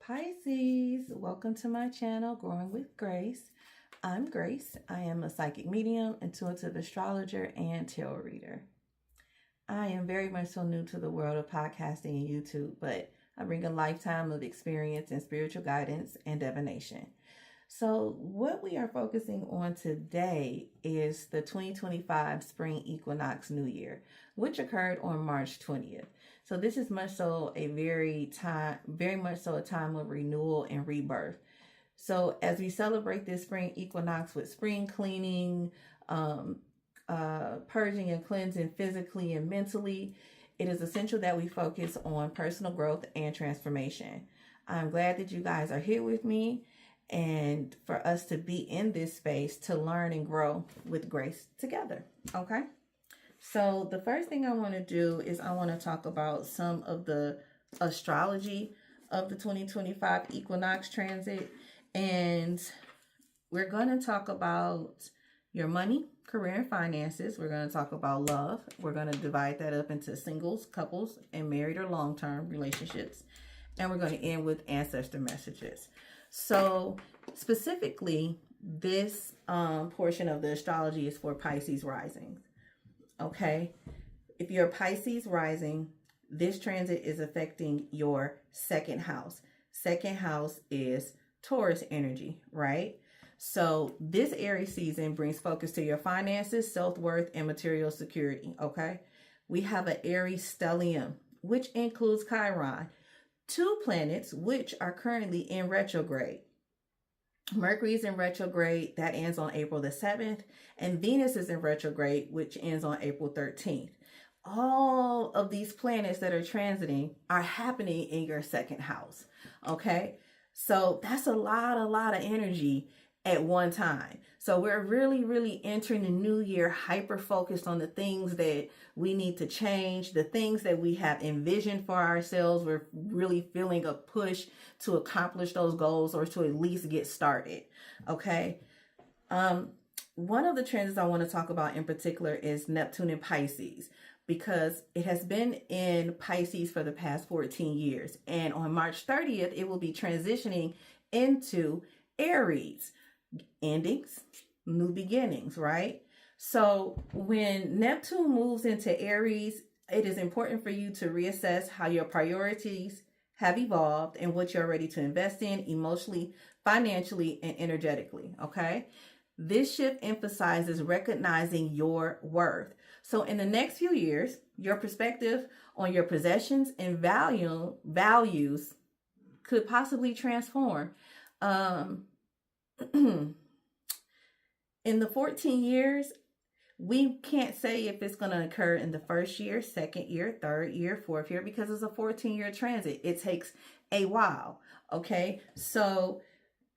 Pisces, welcome to my channel, Growing with Grace. I'm Grace. I am a psychic medium, intuitive astrologer, and tarot reader. I am very much so new to the world of podcasting and YouTube, but I bring a lifetime of experience in spiritual guidance and divination. So what we are focusing on today is the 2025 Spring Equinox New Year, which occurred on March 20th. So this is very much so a time of renewal and rebirth. So as we celebrate this spring equinox with spring cleaning, purging and cleansing physically and mentally, it is essential that we focus on personal growth and transformation. I'm glad that you guys are here with me and for us to be in this space to learn and grow with grace together. Okay. So the first thing I want to do is I want to talk about some of the astrology of the 2025 equinox transit. And we're going to talk about your money, career, and finances. We're going to talk about love. We're going to divide that up into singles, couples, and married or long-term relationships. And we're going to end with ancestor messages. So specifically, this portion of the astrology is for Pisces rising. Okay, if you're a Pisces rising, this transit is affecting your second house. Second house is Taurus energy, right? So this Aries season brings focus to your finances, self-worth, and material security, okay? We have an Aries stellium, which includes Chiron, two planets which are currently in retrograde. Mercury is in retrograde, that ends on April the 7th, and Venus is in retrograde, which ends on April 13th. All of these planets that are transiting are happening in your second house, okay? So that's a lot of energy at one time. So we're really entering the new year hyper-focused on the things that we need to change, the things that we have envisioned for ourselves. We're really feeling a push to accomplish those goals or to at least get started, okay? One of the transits I want to talk about in particular is Neptune in Pisces, because it has been in Pisces for the past 14 years. And on March 30th, it will be transitioning into Aries. Endings, new beginnings, right? So when Neptune moves into Aries, it is important for you to reassess how your priorities have evolved and what you're ready to invest in emotionally, financially, and energetically, okay? This shift emphasizes recognizing your worth. So in the next few years, your perspective on your possessions and values could possibly transform. In the 14 years, we can't say if it's going to occur in the first year, second year, third year, fourth year, because it's a 14-year transit. It takes a while, okay? So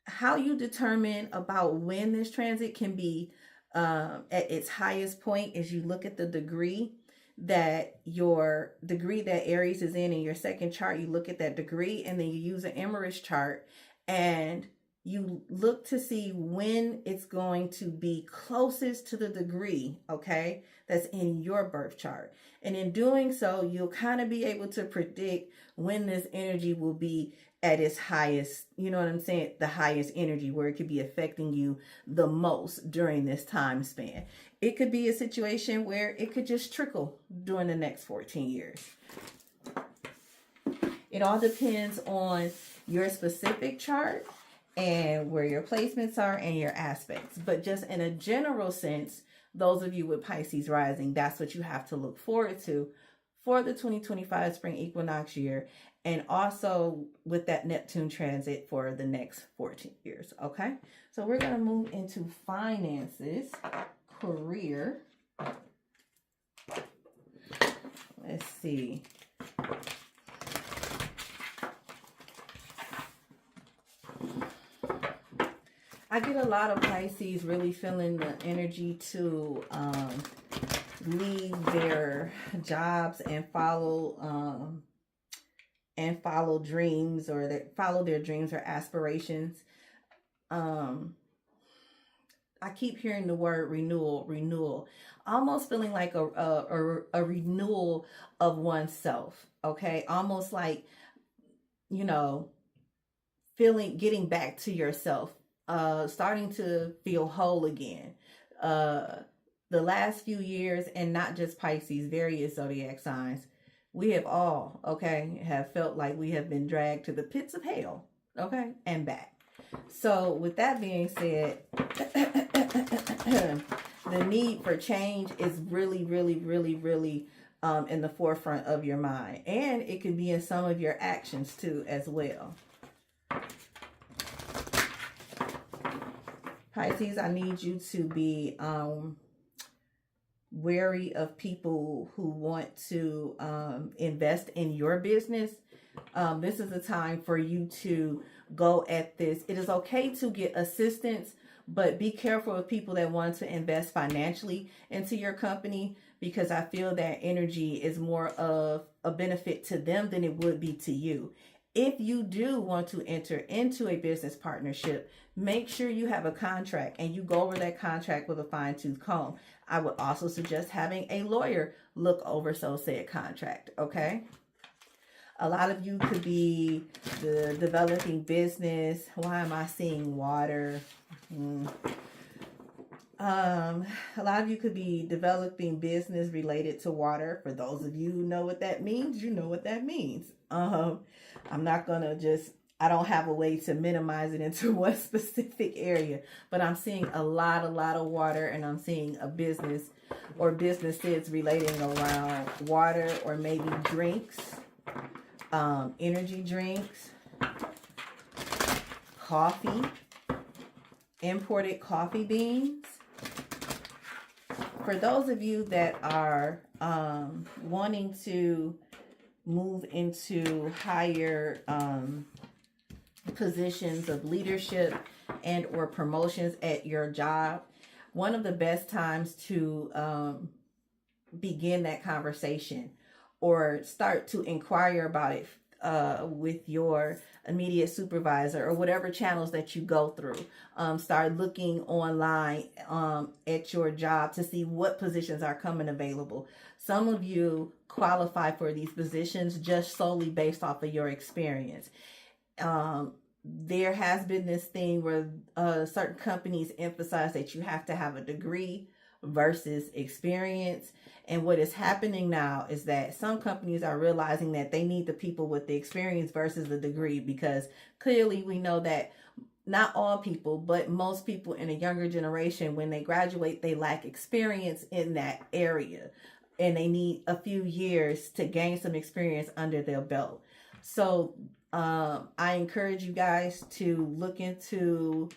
how you determine about when this transit can be at its highest point is you look at the degree that Aries is in your second chart. You look at that degree, and then you use an Emmerich chart, and you look to see when it's going to be closest to the degree, okay, that's in your birth chart. And in doing so, you'll kind of be able to predict when this energy will be at its highest, you know what I'm saying, the highest energy where it could be affecting you the most during this time span. It could be a situation where it could just trickle during the next 14 years. It all depends on your specific chart and where your placements are and your aspects. But just in a general sense, those of you with Pisces rising, that's what you have to look forward to for the 2025 spring equinox year, and also with that Neptune transit for the next 14 years, okay? So we're going to move into finances, career. Let's see. I get a lot of Pisces really feeling the energy to leave their jobs and follow dreams, or follow their dreams or aspirations. I keep hearing the word renewal, almost feeling like a renewal of oneself. Okay, almost like, you know, getting back to yourself, starting to feel whole again. The last few years, and not just Pisces, various zodiac signs, we have all, okay, have felt like we have been dragged to the pits of hell, okay, and back. So with that being said, the need for change is really, really, really, really in the forefront of your mind. And it could be in some of your actions too as well. Pisces, I need you to be wary of people who want to invest in your business. This is a time for you to go at this. It is okay to get assistance, but be careful of people that want to invest financially into your company, because I feel that energy is more of a benefit to them than it would be to you. If you do want to enter into a business partnership, make sure you have a contract and you go over that contract with a fine-tooth comb. I would also suggest having a lawyer look over said contract, okay? A lot of you could be the developing business. Why am I seeing water? A lot of you could be developing business related to water. For those of you who know what that means, you know what that means. I'm not going to just, I don't have a way to minimize it into one specific area, but I'm seeing a lot of water, and I'm seeing a business or businesses relating around water, or maybe drinks, energy drinks, coffee, imported coffee beans. For those of you that are wanting to move into higher positions of leadership and or promotions at your job, one of the best times to begin that conversation or start to inquire about it with your immediate supervisor or whatever channels that you go through. Start looking online at your job to see what positions are coming available. Some of you qualify for these positions just solely based off of your experience. There has been this thing where certain companies emphasize that you have to have a degree versus experience. And what is happening now is that some companies are realizing that they need the people with the experience versus the degree, because clearly we know that not all people, but most people in a younger generation, when they graduate, they lack experience in that area, and they need a few years to gain some experience under their belt. So I encourage you guys to look into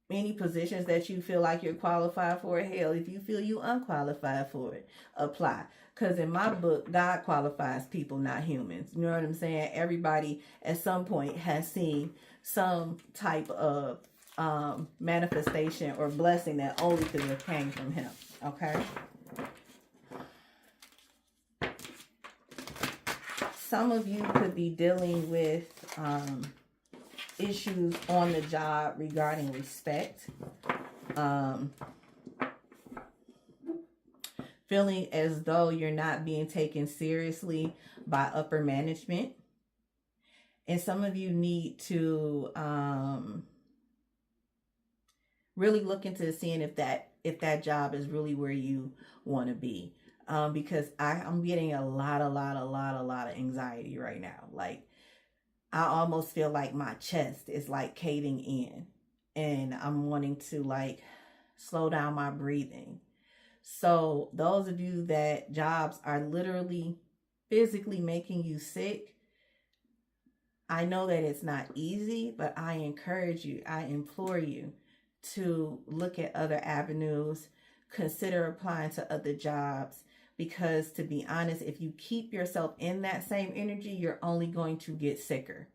any positions that you feel like you're qualified for. Hell, if you feel you unqualified for it, apply. Because in my book, God qualifies people, not humans. You know what I'm saying? Everybody at some point has seen some type of manifestation or blessing that only could have came from him. Okay? Some of you could be dealing with issues on the job regarding respect. Feeling as though you're not being taken seriously by upper management. And some of you need to really look into seeing if that job is really where you want to be. Because I'm getting a lot of anxiety right now. Like, I almost feel like my chest is like caving in, and I'm wanting to like slow down my breathing. So those of you that jobs are literally physically making you sick, I know that it's not easy, but I encourage you, I implore you to look at other avenues, consider applying to other jobs, because to be honest, if you keep yourself in that same energy, you're only going to get sicker.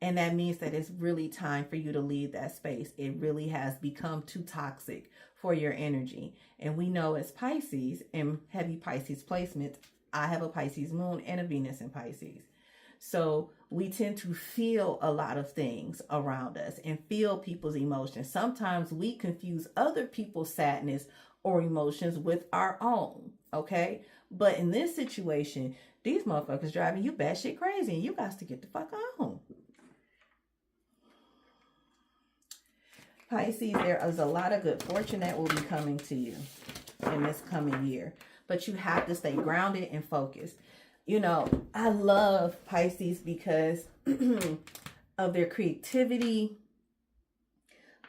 And that means that it's really time for you to leave that space. It really has become too toxic for your energy. And we know as Pisces and heavy Pisces placements, I have a Pisces moon and a Venus in Pisces. So we tend to feel a lot of things around us and feel people's emotions. Sometimes we confuse other people's sadness or emotions with our own, okay? But in this situation, These motherfuckers driving you batshit crazy and you got to get the fuck on. Pisces, there is a lot of good fortune that will be coming to you in this coming year. But you have to stay grounded and focused. You know, I love Pisces because of their creativity.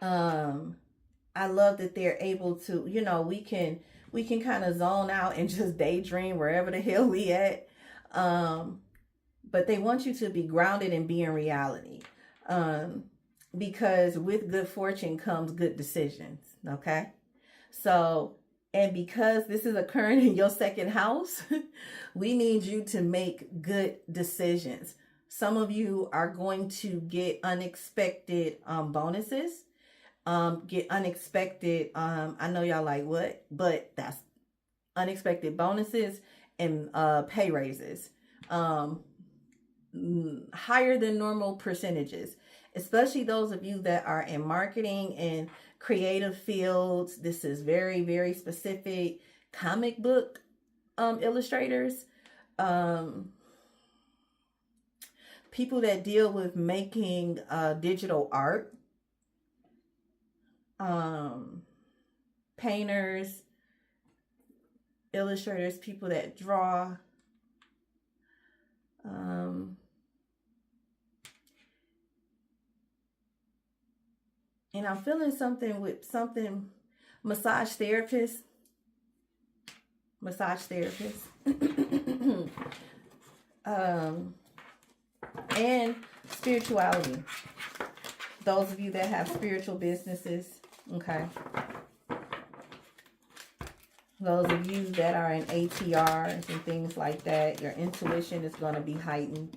I love that they're able to, you know, we can kind of zone out and just daydream wherever the hell we at. But they want you to be grounded and be in reality. Because with good fortune comes good decisions. Okay. So, and because this is occurring in your second house, we need you to make good decisions. Some of you are going to get unexpected bonuses. Get unexpected, I know y'all like what, but that's unexpected bonuses and pay raises. Higher than normal percentages, especially those of you that are in marketing and creative fields. This is very, very specific. Comic book illustrators, people that deal with making digital art, painters, illustrators, people that draw, and I'm feeling something with something, massage therapists, and spirituality. Those of you that have spiritual businesses, okay. Those of you that are in ATRs and things like that, your intuition is going to be heightened.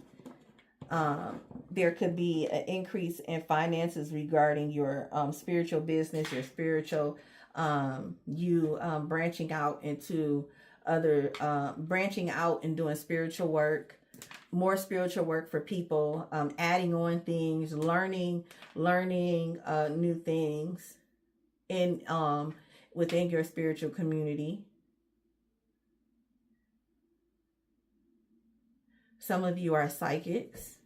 There could be an increase in finances regarding your spiritual business, your spiritual, branching out into other, branching out and doing spiritual work, more spiritual work for people, adding on things, learning new things in within your spiritual community. Some of you are psychics.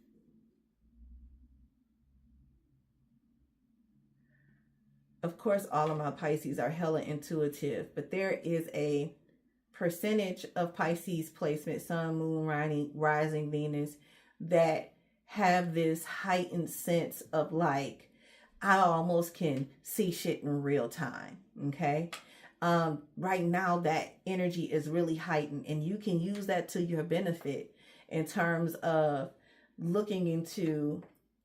Of course, all of my Pisces are hella intuitive, but there is a percentage of Pisces placement, Sun, Moon, rising Venus, that have this heightened sense of like, I almost can see shit in real time. Okay. Right now that energy is really heightened, and you can use that to your benefit in terms of looking into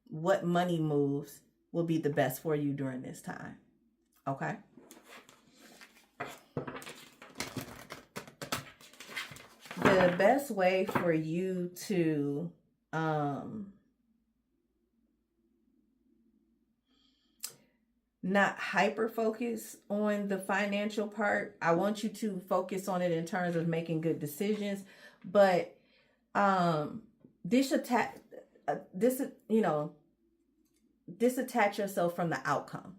what money moves will be the best for you during this time. Okay. The best way for you to not hyper focus on the financial part. I want you to focus on it in terms of making good decisions, but disattach yourself from the outcome.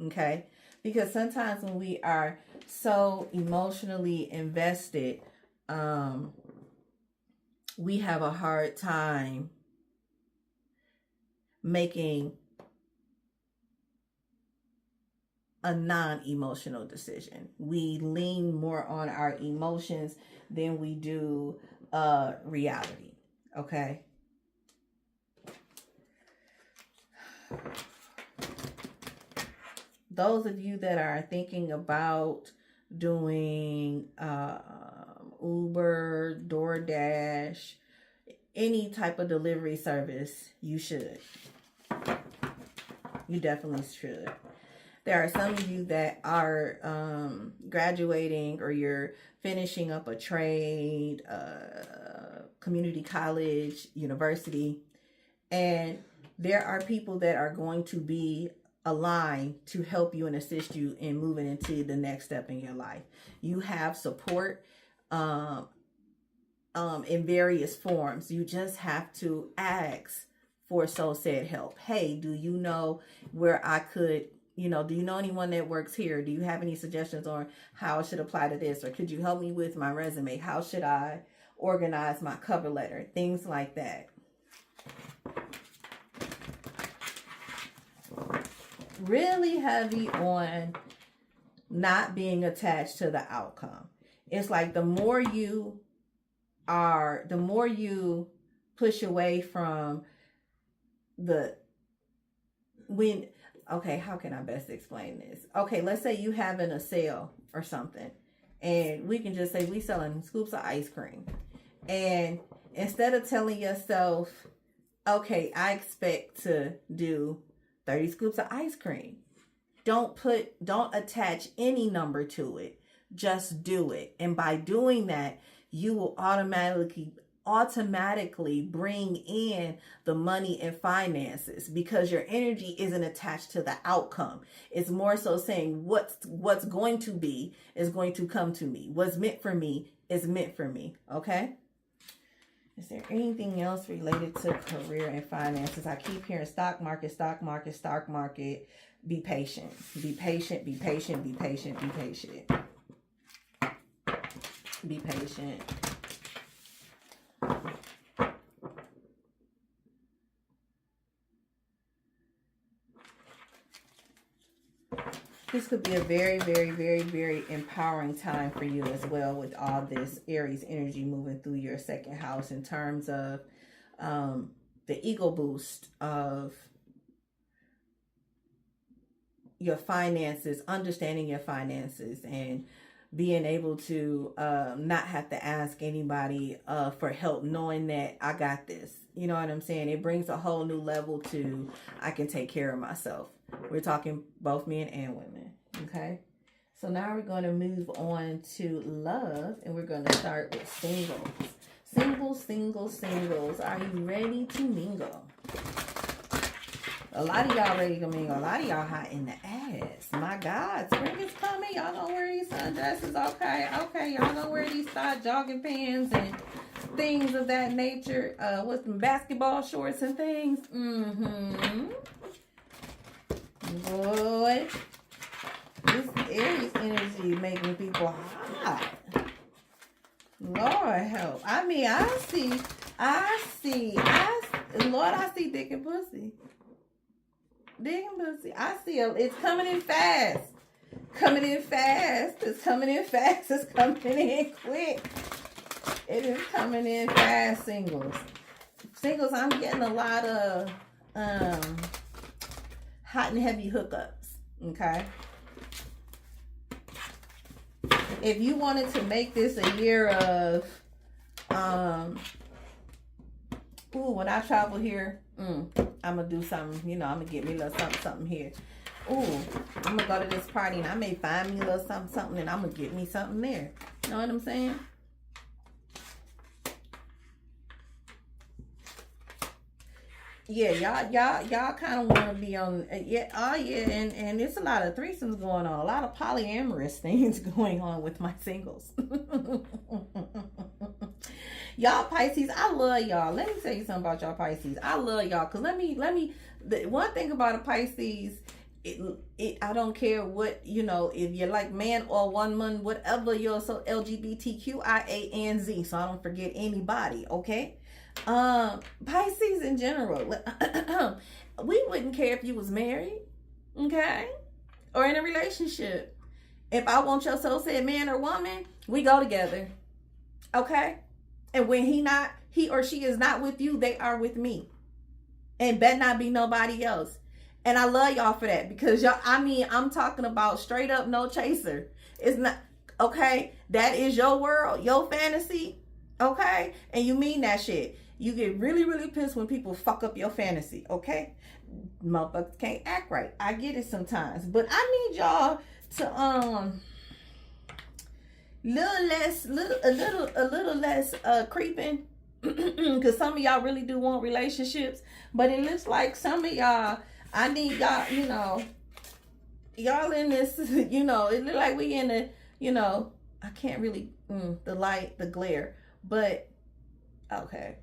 Okay. Because sometimes when we are so emotionally invested, we have a hard time making a non-emotional decision. We lean more on our emotions than we do reality. Okay. Those of you that are thinking about doing Uber, DoorDash, any type of delivery service, you should. You definitely should. There are some of you that are graduating, or you're finishing up a trade, community college, university, and there are people that are going to be aligned to help you and assist you in moving into the next step in your life. You have support in various forms. You just have to ask for so said help. Hey, do you know where I could, do you know anyone that works here? Do you have any suggestions on how I should apply to this? Or could you help me with my resume? How should I? organize my cover letter, things like that. Really heavy on not being attached to the outcome. It's like the more you push away from okay, how can I best explain this? Okay, let's say you having a sale or something, and we can just say we selling scoops of ice cream. And instead of telling yourself, okay, I expect to do 30 scoops of ice cream, don't attach any number to it. Just do it. And by doing that, you will automatically bring in the money and finances, because your energy isn't attached to the outcome. It's more so saying what's going to be is going to come to me. What's meant for me is meant for me. Okay. Is there anything else related to career and finances? I keep hearing stock market, stock market, stock market. Be patient. Be patient. Be patient. Be patient. Be patient. Be patient. This could be a very, very, very, very empowering time for you as well, with all this Aries energy moving through your second house, in terms of the ego boost of your finances, understanding your finances, and being able to not have to ask anybody for help, knowing that I got this. You know what I'm saying? It brings a whole new level to, I can take care of myself. We're talking both men and women. Okay. So now we're going to move on to love, and we're going to start with singles. Singles. Are you ready to mingle? A lot of y'all ready to mingle. A lot of y'all hot in the ass. My God, spring is coming. Y'all gonna wear these sundresses. Okay. Y'all gonna wear these side jogging pants and things of that nature. With some basketball shorts and things. Boy, this Aries energy making people hot. Lord help. I mean, I see dick and pussy. I see it's coming in fast. It's coming in quick. It is coming in fast, singles. I'm getting a lot of hot and heavy hookups. Okay. If you wanted to make this a year of when I travel here, I'm gonna do something, I'm gonna get me a little something here. I'm gonna go to this party and I may find me a little something, and I'm gonna get me something there. You know what I'm saying? Yeah, y'all kind of want to be on, and there's a lot of threesomes going on, a lot of polyamorous things going on with my singles. Y'all Pisces, I love y'all. Let me tell you something about y'all Pisces. I love y'all, because the one thing about a Pisces, I don't care what, if you're like man or woman, whatever, you're so LGBTQIANZ, so I don't forget anybody, okay? Pisces in general, we wouldn't care if you was married, okay, or in a relationship. If I want your soul said man or woman, we go together, okay? And when he or she is not with you, they are with me, and better not be nobody else. And I love y'all for that, because y'all, I'm talking about straight up no chaser. It's not, okay? That is your world, your fantasy, okay? And you mean that shit. You get really, really pissed when people fuck up your fantasy, okay? Motherfuckers can't act right. I get it sometimes, but I need y'all to a little less creeping, because some of y'all really do want relationships, but it looks like some of y'all, I need y'all, y'all in this, it look like we in the, I can't really, the light, the glare, but okay.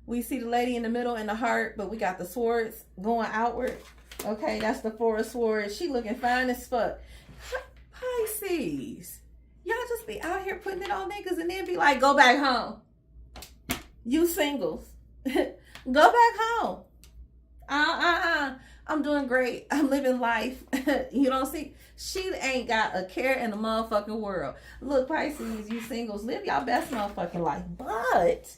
We see the lady in the middle in the heart, but we got the swords going outward. Okay, that's the Four of Swords. She looking fine as fuck. Pisces, y'all just be out here putting it on niggas and then be like, go back home. You singles, go back home. I'm doing great. I'm living life. You don't see, she ain't got a care in the motherfucking world. Look, Pisces, you singles, live your best motherfucking life. But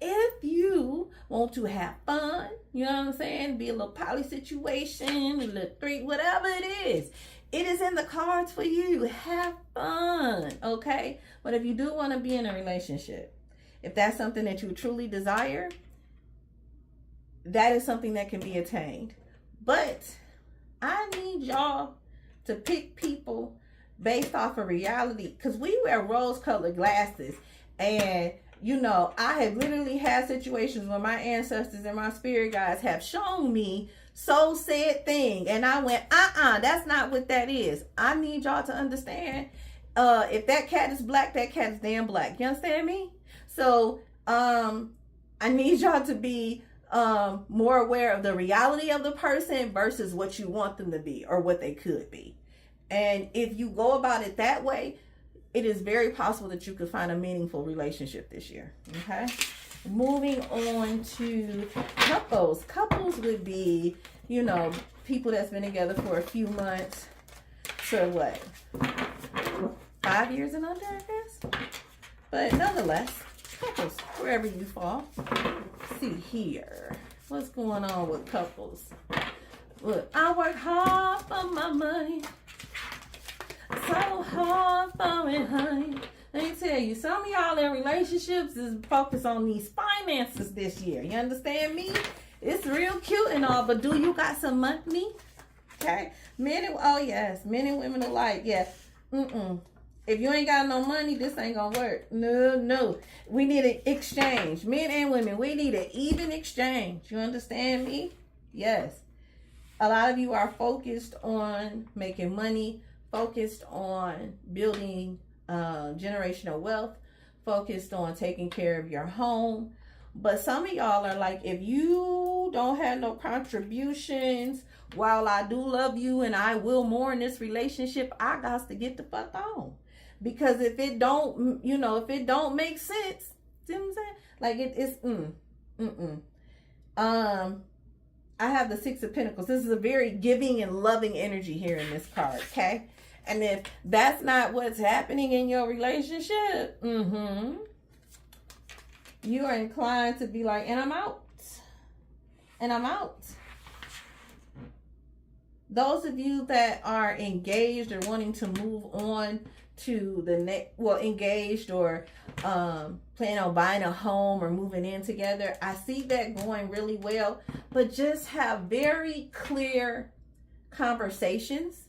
if you want to have fun, you know what I'm saying? Be a little poly situation, a little three, whatever it is in the cards for you. Have fun, okay? But if you do want to be in a relationship, if that's something that you truly desire, that is something that can be attained. But I need y'all to pick people based off of reality, because we wear rose-colored glasses. And, you know, I have literally had situations where my ancestors and my spirit guides have shown me so said thing. And I went, that's not what that is. I need y'all to understand, if that cat is black, that cat is damn black. You understand me? So, I need y'all to be more aware of the reality of the person versus what you want them to be or what they could be. And if you go about it that way, it is very possible that you could find a meaningful relationship this year. Okay. Moving on to couples. Couples would be, you know, people that's been together for a few months to what? 5 years and under, I guess. But nonetheless, couples, wherever you fall. See here, what's going on with couples? Look, I work hard for my money, so hard for it, honey. Let me tell you, some of y'all in relationships is focused on these finances this year. You understand me? It's real cute and all, but do you got some money? Okay, men and women alike. Yeah, If you ain't got no money, this ain't gonna work. No. We need an exchange. Men and women, we need an even exchange. You understand me? Yes. A lot of you are focused on making money, focused on building generational wealth, focused on taking care of your home. But some of y'all are like, if you don't have no contributions, while I do love you and I will more in this relationship, I got to get the fuck on. Because if it don't, if it don't make sense, see what I'm saying? Like it's I have the Six of Pentacles. This is a very giving and loving energy here in this card, okay? And if that's not what's happening in your relationship, you are inclined to be like, and I'm out. And I'm out. Those of you that are engaged or wanting to move on to the next, engaged or planning on buying a home or moving in together, I see that going really well. But just have very clear conversations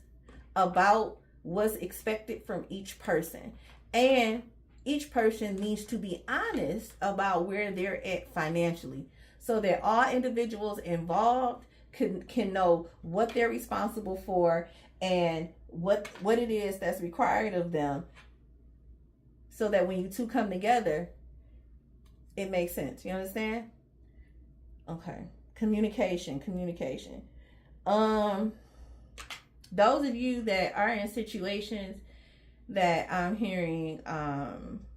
about what's expected from each person. And each person needs to be honest about where they're at financially, so that all individuals involved can know what they're responsible for and what it is that's required of them, so that when you two come together, it makes sense. You understand? Okay. Communication. Those of you that are in situations that I'm hearing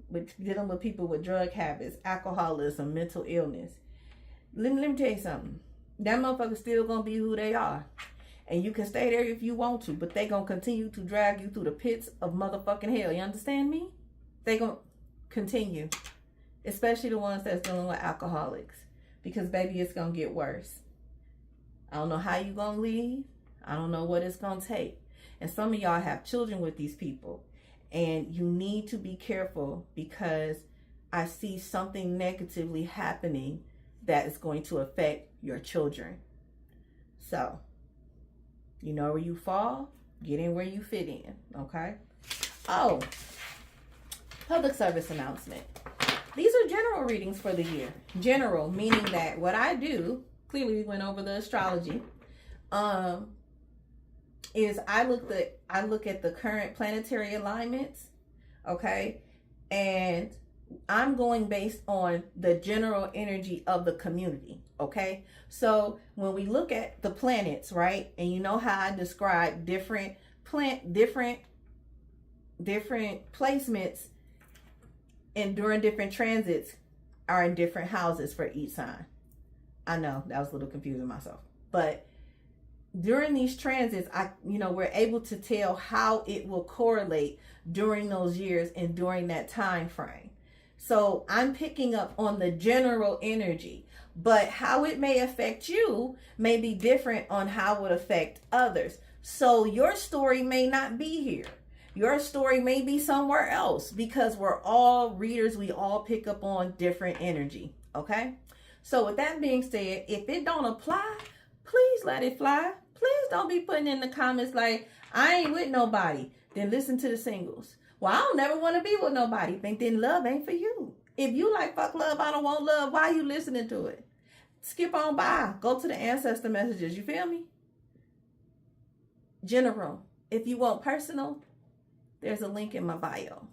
with dealing with people with drug habits, alcoholism, mental illness, let me tell you something. That motherfucker's still gonna be who they are. And you can stay there if you want to, but they gonna continue to drag you through the pits of motherfucking hell. You understand me? They gonna continue. Especially the ones that's dealing with alcoholics. Because baby, it's gonna get worse. I don't know how you gonna leave. I don't know what it's gonna take. And some of y'all have children with these people. And you need to be careful, because I see something negatively happening that is going to affect your children. So, you know where you fall, get in where you fit in, okay? Oh, public service announcement. These are general readings for the year. General, meaning that what I do, clearly we went over the astrology, is I look at the current planetary alignments, okay? And I'm going based on the general energy of the community, okay? So when we look at the planets, right, and you know how I describe different placements and during different transits, are in different houses for each sign. I know that was a little confusing myself, but during these transits, we're able to tell how it will correlate during those years and during that time frame. So I'm picking up on the general energy, but how it may affect you may be different on how it would affect others. So your story may not be here. Your story may be somewhere else, because we're all readers. We all pick up on different energy. Okay. So with that being said, if it don't apply, please let it fly. Please don't be putting in the comments like, I ain't with nobody. Then listen to the singles. Well, I don't never want to be with nobody. Think then love ain't for you. If you like fuck love, I don't want love, why are you listening to it? Skip on by. Go to the ancestor messages. You feel me? General. If you want personal, there's a link in my bio.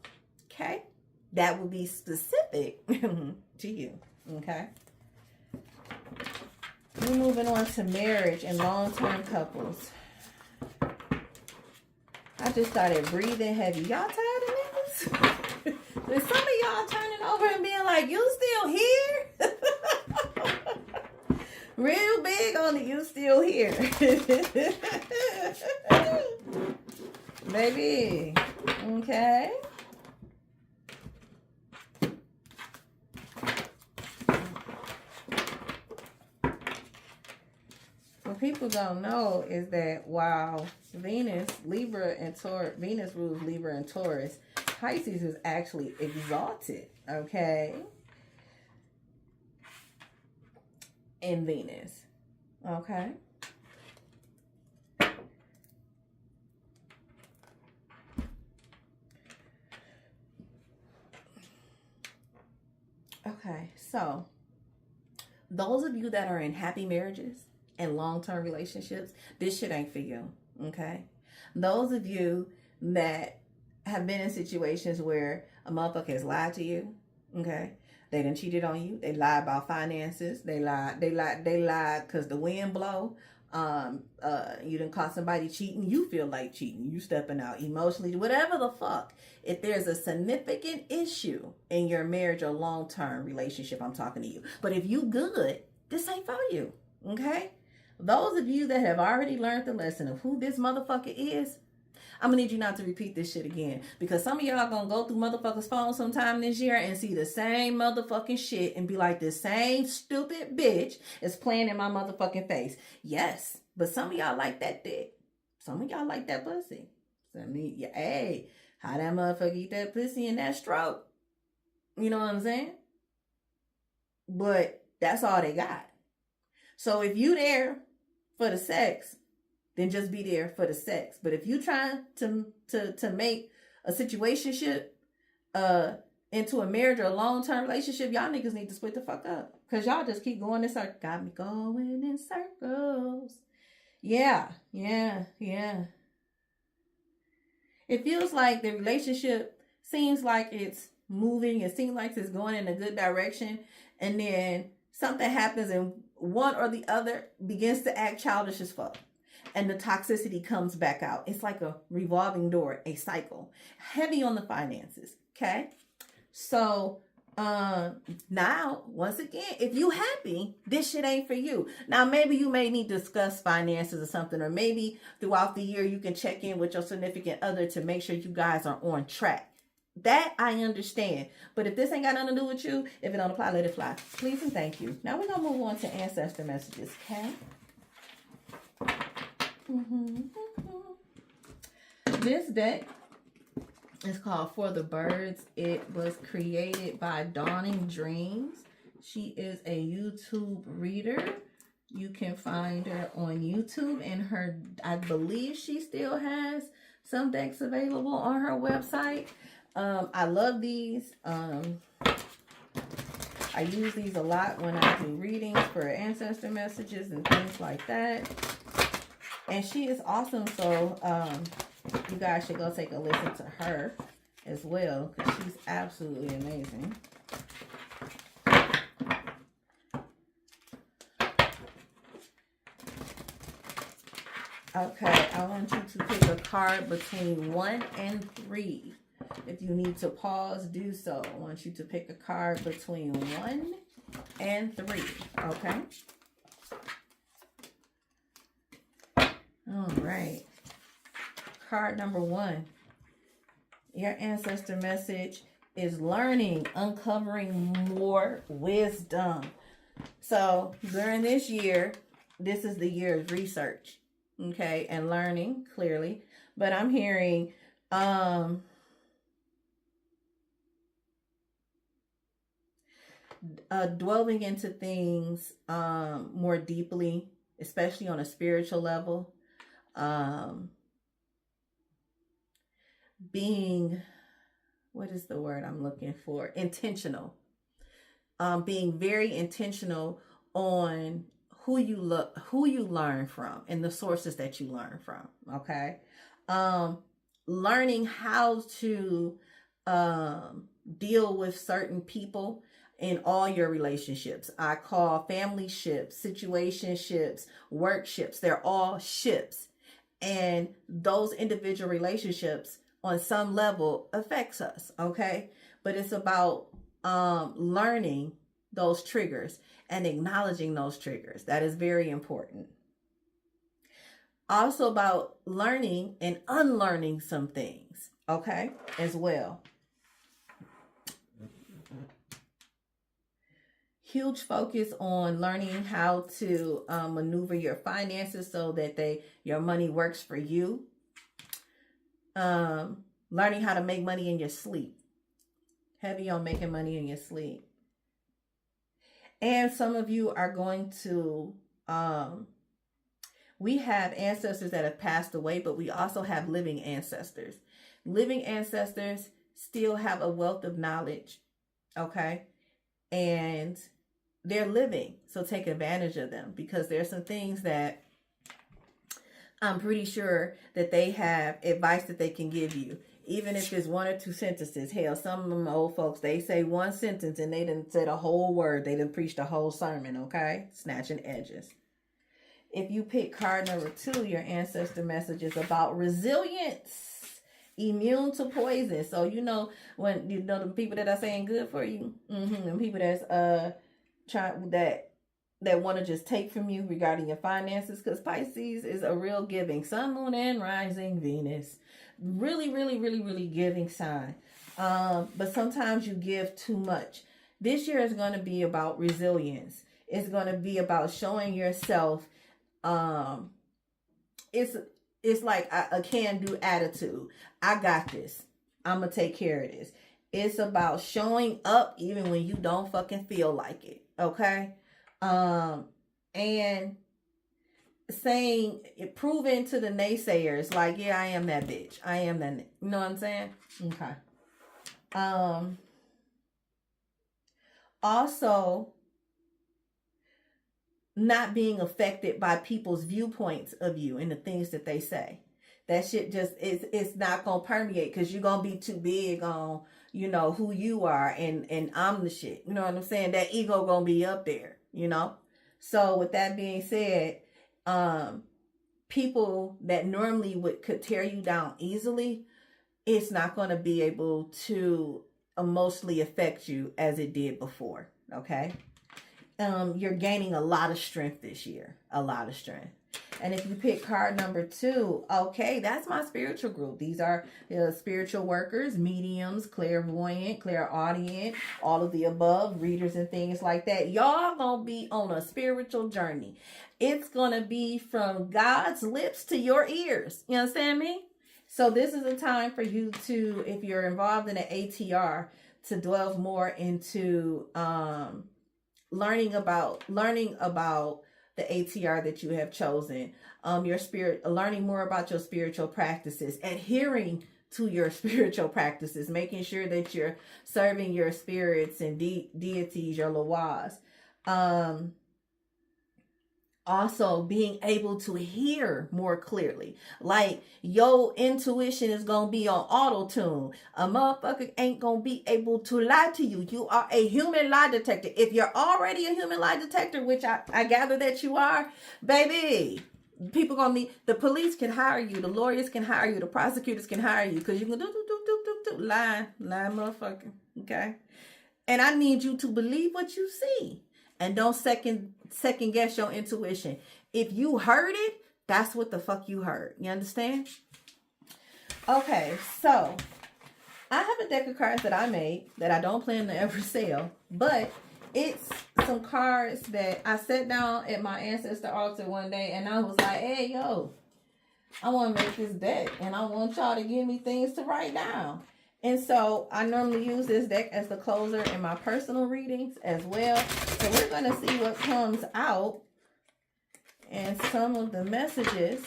Okay? That will be specific to you. Okay? We're moving on to marriage and long-term couples. I just started breathing heavy. Y'all tired of niggas? Is some of y'all turning over and being like, you still here? Real big on the you still here. Baby. Okay. What people don't know is that while Venus rules Libra and Taurus, Pisces is actually exalted, okay, in Venus, okay? Okay, so those of you that are in happy marriages and long-term relationships, this shit ain't for you, okay? Those of you that have been in situations where a motherfucker has lied to you, okay? They done cheated on you. They lied about finances. They lied because the wind blow. You done caught somebody cheating. You feel like cheating. You stepping out emotionally, whatever the fuck. If there's a significant issue in your marriage or long-term relationship, I'm talking to you. But if you good, this ain't for you, okay? Those of you that have already learned the lesson of who this motherfucker is, I'm gonna need you not to repeat this shit again, because some of y'all gonna go through motherfuckers' phones sometime this year and see the same motherfucking shit and be like, the same stupid bitch is playing in my motherfucking face. Yes, but some of y'all like that dick. Some of y'all like that pussy. Hey, how that motherfucker eat that pussy in that stroke? You know what I'm saying? But that's all they got. So if you there for the sex, then just be there for the sex. But if you trying to make a situationship into a marriage or a long-term relationship, y'all niggas need to split the fuck up. Because y'all just keep going in circles. Got me going in circles. Yeah. It feels like the relationship seems like it's moving. It seems like it's going in a good direction. And then something happens and one or the other begins to act childish as fuck. And the toxicity comes back out. It's like a revolving door, a cycle. Heavy on the finances, okay? So, now, once again, if you happy, this shit ain't for you. Now, maybe you may need to discuss finances or something, or maybe throughout the year you can check in with your significant other to make sure you guys are on track. That I understand. But if this ain't got nothing to do with you, if it don't apply, let it fly. Please and thank you. Now we're going to move on to ancestor messages, okay? This deck is called For the Birds. It was created by Dawning Dreams. She is a YouTube reader. You can find her on YouTube, and I believe she still has some decks available on her website. I love these. I use these a lot when I do readings for ancestor messages and things like that. And she is awesome, so you guys should go take a listen to her as well, because she's absolutely amazing. Okay, I want you to pick a card between 1 and 3. If you need to pause, do so. I want you to pick a card between 1 and 3. Okay? All right. Card number 1. Your ancestor message is learning, uncovering more wisdom. So during this year, this is the year of research, okay, and learning, clearly. But I'm hearing dwelling into things more deeply, especially on a spiritual level. Being, what is the word I'm looking for? Intentional. Being very intentional on who you learn from and the sources that you learn from. Okay. Learning how to deal with certain people in all your relationships. I call family ships, situationships, work ships. They're all ships. And those individual relationships on some level affects us. Okay. But it's about learning those triggers and acknowledging those triggers. That is very important. Also about learning and unlearning some things, okay, as well. Huge focus on learning how to maneuver your finances so that your money works for you. Learning how to make money in your sleep. Heavy on making money in your sleep. And some of you are going to, we have ancestors that have passed away, but we also have living ancestors. Living ancestors still have a wealth of knowledge, okay? And they're living, so take advantage of them, because there's some things that I'm pretty sure that they have advice that they can give you. Even if it's 1 or 2 sentences. Hell, some of them old folks, they say one sentence and they didn't say a whole word. They didn't preach the whole sermon, okay? Snatching edges. If you pick card number 2, your ancestor message is about resilience. Immune to poison. So you know when you know the people that are saying good for you, and people that's trying that want to just take from you regarding your finances, because Pisces is a real giving. Sun, Moon, and Rising Venus. Really, really, really, really giving sign. But sometimes you give too much. This year is going to be about resilience. It's going to be about showing yourself. It's like a can-do attitude. I got this. I'm going to take care of this. It's about showing up even when you don't fucking feel like it. Okay? And saying, proving to the naysayers, like, yeah, I am that bitch. I am that, you know what I'm saying? Okay. Also, not being affected by people's viewpoints of you and the things that they say. That shit just, it's not going to permeate, because you're going to be too big on, you know, who you are, and I'm the shit. You know what I'm saying? That ego going to be up there, you know? So with that being said, people that normally could tear you down easily, it's not going to be able to emotionally affect you as it did before. Okay. You're gaining a lot of strength this year, a lot of strength. And if you pick card number 2, okay, that's my spiritual group. These are spiritual workers, mediums, clairvoyant, clairaudient, all of the above, readers and things like that. Y'all gonna be on a spiritual journey. It's gonna be from God's lips to your ears. You understand me? So this is a time for you to, if you're involved in an ATR, to delve more into learning about the ATR that you have chosen, your spirit, learning more about your spiritual practices, adhering to your spiritual practices, making sure that you're serving your spirits and deities, your lawas. Also being able to hear more clearly. Like your intuition is going to be on auto tune. A motherfucker ain't going to be able to lie to you. You are a human lie detector. If you're already a human lie detector, which I gather that you are, baby, people going to need, the police can hire you. The lawyers can hire you. The prosecutors can hire you, because you can do. Lying motherfucker. Okay. And I need you to believe what you see. And don't second guess your intuition. If you heard it, that's what the fuck you heard. You understand? Okay, so I have a deck of cards that I made that I don't plan to ever sell, but it's some cards that I sat down at my Ancestor altar one day and I was like, hey, yo, I want to make this deck and I want y'all to give me things to write down. And so I normally use this deck as the closer in my personal readings as well. So we're going to see what comes out and some of the messages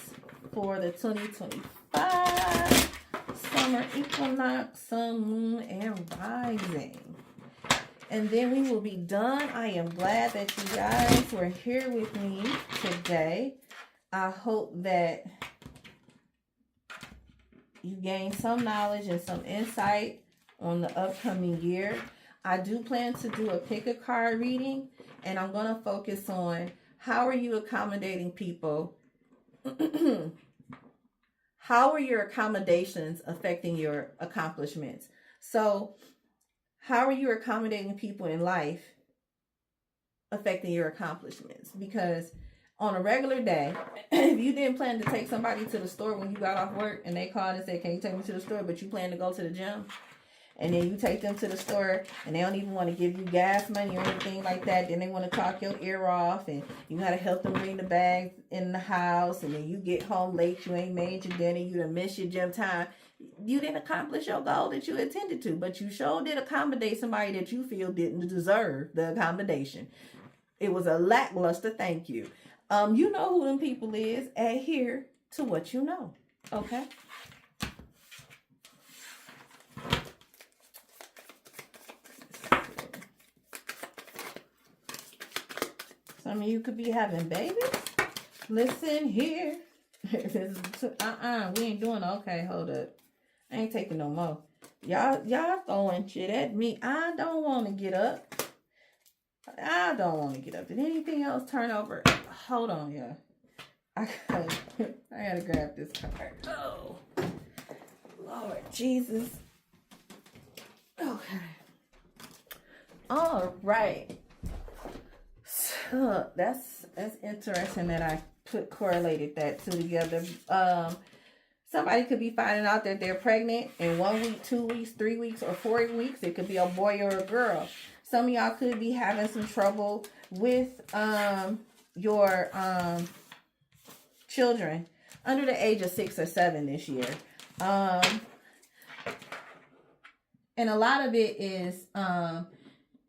for the 2025 Summer Equinox, Sun, Moon, and Rising. And then we will be done. I am glad that you guys were here with me today. I hope that you gain some knowledge and some insight on the upcoming year. I do plan to do a pick a card reading, and I'm going to focus on how are you accommodating people? How are your accommodations affecting your accomplishments? So how are you accommodating people in life affecting your accomplishments? Because on a regular day, if you didn't plan to take somebody to the store when you got off work and they called and said, can you take me to the store, but you plan to go to the gym, and then you take them to the store and they don't even want to give you gas money or anything like that, then they want to talk your ear off and you got to help them bring the bags in the house, and then you get home late, you ain't made your dinner, you done missed your gym time. You didn't accomplish your goal that you intended to, but you sure did accommodate somebody that you feel didn't deserve the accommodation. It was a lackluster thank you. You know who them people is. Adhere to what you know. Okay? Some of you could be having babies. Listen here. We ain't doing okay. Hold up. I ain't taking no more. Y'all throwing shit at me. I don't want to get up. Did anything else turn over? Hold on, yeah. I gotta grab this card. Oh, Lord Jesus. Okay. All right. So that's interesting that I correlated that two together. Somebody could be finding out that they're pregnant in 1 week, 2 weeks, 3 weeks, or 4 weeks. It could be a boy or a girl. Some of y'all could be having some trouble with your children under the age of 6 or 7 this year. And a lot of it is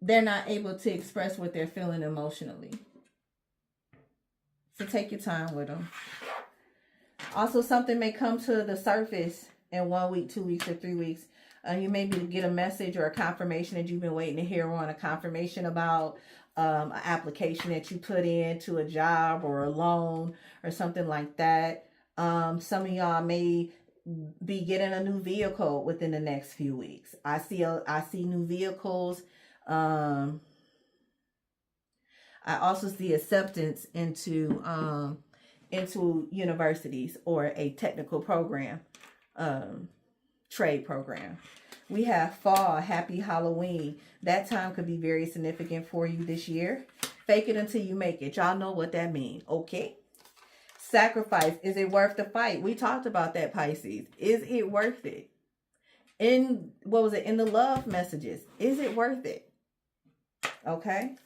they're not able to express what they're feeling emotionally. So take your time with them. Also, something may come to the surface in 1 week, 2 weeks, or 3 weeks. You maybe get a message or a confirmation that you've been waiting to hear on, a confirmation about an application that you put in to a job or a loan or something like that. Some of y'all may be getting a new vehicle within the next few weeks. I see new vehicles. I also see acceptance into universities or a technical program, trade program. We have fall, happy Halloween. That time could be very significant for you this year. Fake it until you make it. Y'all know what that means, okay? Sacrifice. Is it worth the fight? We talked about that, Pisces. Is it worth it? In the love messages. Is it worth it? Okay?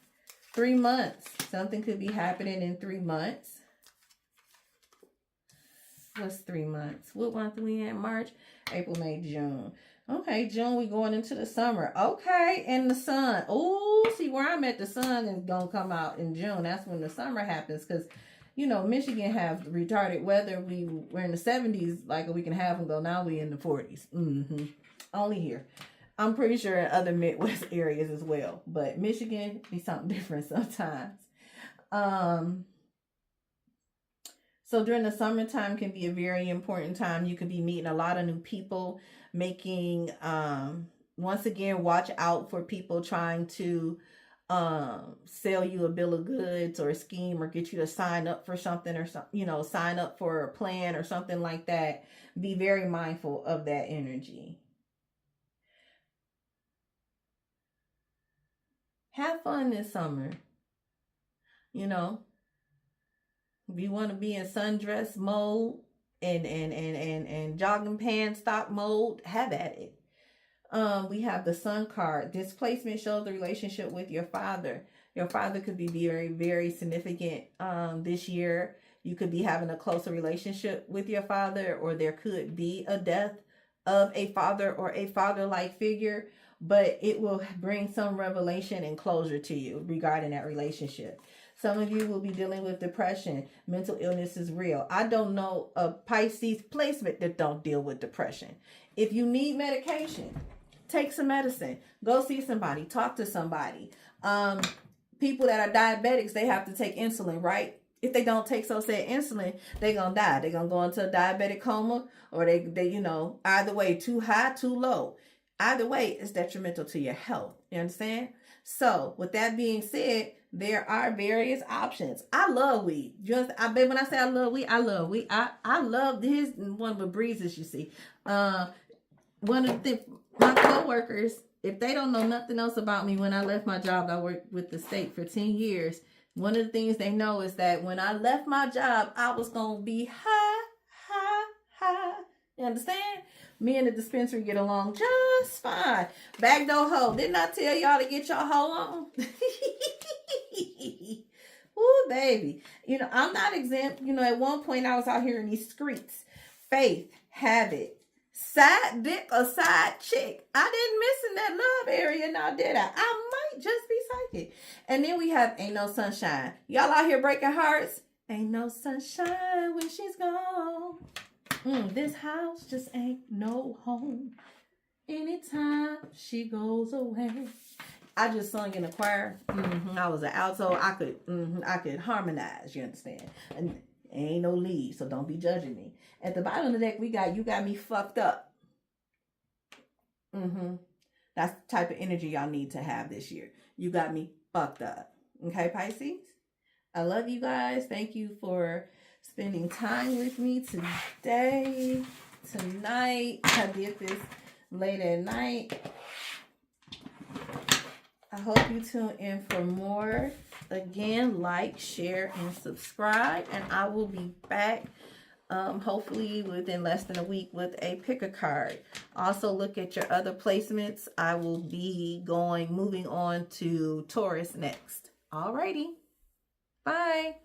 3 months. Something could be happening in 3 months. What's 3 months? What month are we in? March, April, May, June. Okay, June, we going into the summer. Okay, and the sun. Oh, see where I'm at, the sun is going to come out in June. That's when the summer happens because, Michigan have retarded weather. We're in the 70s like a week and a half ago. Now we in the 40s. Only here. I'm pretty sure in other Midwest areas as well. But Michigan be something different sometimes. So during the summertime can be a very important time. You could be meeting a lot of new people, making, once again, watch out for people trying to sell you a bill of goods or a scheme or get you to sign up for something or sign up for a plan or something like that. Be very mindful of that energy. Have fun this summer. You know, if you want to be in sundress mode and jogging pants stock mode, have at it. We have the Sun card. Displacement shows the relationship with your father. Your father could be very, very significant this year. You could be having a closer relationship with your father, or there could be a death of a father or a father-like figure, but it will bring some revelation and closure to you regarding that relationship. Some of you will be dealing with depression. Mental illness is real. I don't know a Pisces placement that don't deal with depression. If you need medication, take some medicine. Go see somebody. Talk to somebody. People that are diabetics, they have to take insulin, right? If they don't take said insulin, they're going to die. They're going to go into a diabetic coma, or they either way, too high, too low. Either way, it's detrimental to your health. You understand? So with that being said, there are various options. I love weed. When I say I love weed, I love weed. I love this one with breezes, you see. One of my coworkers, if they don't know nothing else about me, when I left my job, I worked with the state for 10 years. One of the things they know is that when I left my job, I was going to be high. You understand? Me and the dispensary get along just fine. Back door hoe. Didn't I tell y'all to get your hoe on? Ooh, baby. I'm not exempt. At one point I was out here in these streets. Faith, habit, side dick or side chick. I didn't miss in that love area now, did I? I might just be psychic. And then we have Ain't No Sunshine. Y'all out here breaking hearts? Ain't no sunshine when she's gone. This house just ain't no home. Anytime she goes away. I just sung in the choir. I was an alto. I could harmonize. You understand? And ain't no lead, so don't be judging me. At the bottom of the deck, we got You Got Me Fucked Up. That's the type of energy y'all need to have this year. You got me fucked up. Okay, Pisces? I love you guys. Thank you for spending time with me today, tonight. I did this late at night. I hope you tune in for more. Again, like, share, and subscribe. And I will be back hopefully within less than a week with a pick a card. Also look at your other placements. I will be moving on to Taurus next. Alrighty. Bye.